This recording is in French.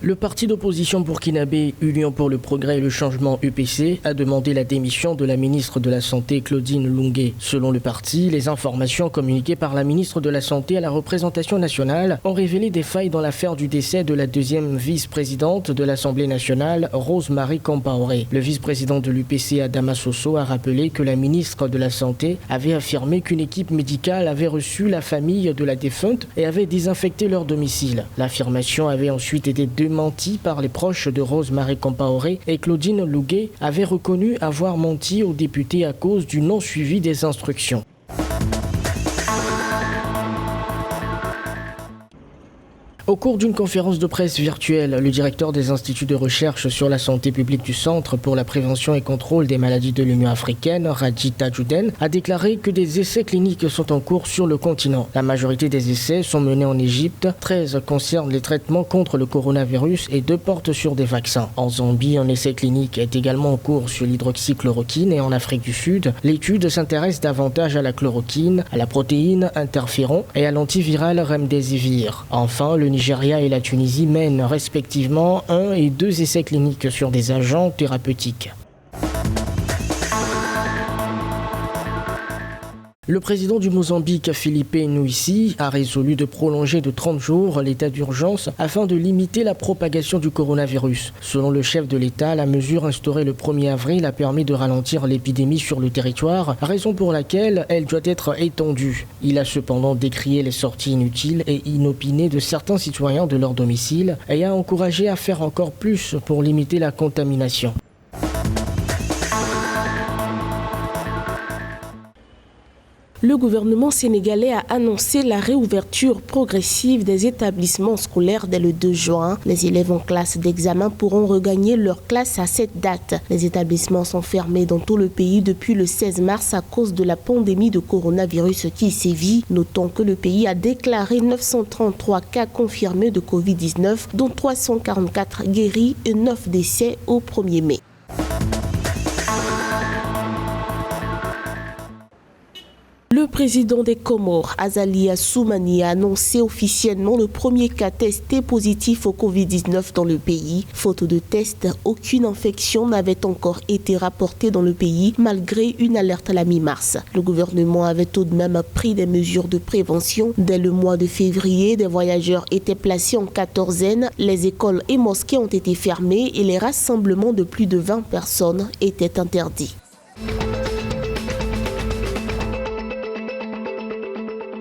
Le parti d'opposition burkinabé Union pour le progrès et le changement UPC a demandé la démission de la ministre de la Santé Claudine Lungué. Selon le parti, les informations communiquées par la ministre de la Santé à la représentation nationale ont révélé des failles dans l'affaire du décès de la deuxième vice-présidente de l'Assemblée nationale, Rose-Marie Compaoré. Le vice-président de l'UPC, Adama Soso, a rappelé que la ministre de la Santé avait affirmé qu'une équipe médicale avait reçu la famille de la défunte et avait désinfecté leur domicile. L'affirmation avait ensuite été démentie par les proches de Rose-Marie Compaoré et Claudine Lungué avait reconnu avoir menti aux députés à cause du non-suivi des instructions. Au cours d'une conférence de presse virtuelle, le directeur des instituts de recherche sur la santé publique du Centre pour la prévention et contrôle des maladies de l'Union africaine, Radji Tajouden, a déclaré que des essais cliniques sont en cours sur le continent. La majorité des essais sont menés en Égypte, 13 concernent les traitements contre le coronavirus et 2 portent sur des vaccins. En Zambie, un essai clinique est également en cours sur l'hydroxychloroquine et en Afrique du Sud, l'étude s'intéresse davantage à la chloroquine, à la protéine interféron et à l'antiviral remdesivir. Enfin, le Nigeria et la Tunisie mènent respectivement 1 et 2 essais cliniques sur des agents thérapeutiques. Le président du Mozambique, Filipe Nyusi, a résolu de prolonger de 30 jours l'état d'urgence afin de limiter la propagation du coronavirus. Selon le chef de l'État, la mesure instaurée le 1er avril a permis de ralentir l'épidémie sur le territoire, raison pour laquelle elle doit être étendue. Il a cependant décrié les sorties inutiles et inopinées de certains citoyens de leur domicile et a encouragé à faire encore plus pour limiter la contamination. Le gouvernement sénégalais a annoncé la réouverture progressive des établissements scolaires dès le 2 juin. Les élèves en classe d'examen pourront regagner leur classe à cette date. Les établissements sont fermés dans tout le pays depuis le 16 mars à cause de la pandémie de coronavirus qui sévit. Notons que le pays a déclaré 933 cas confirmés de Covid-19, dont 344 guéris et 9 décès au 1er mai. Le président des Comores, Azali Assoumani, a annoncé officiellement le premier cas testé positif au Covid-19 dans le pays. Faute de test, aucune infection n'avait encore été rapportée dans le pays malgré une alerte à la mi-mars. Le gouvernement avait tout de même pris des mesures de prévention. Dès le mois de février, des voyageurs étaient placés en quatorzaine, les écoles et mosquées ont été fermées et les rassemblements de plus de 20 personnes étaient interdits.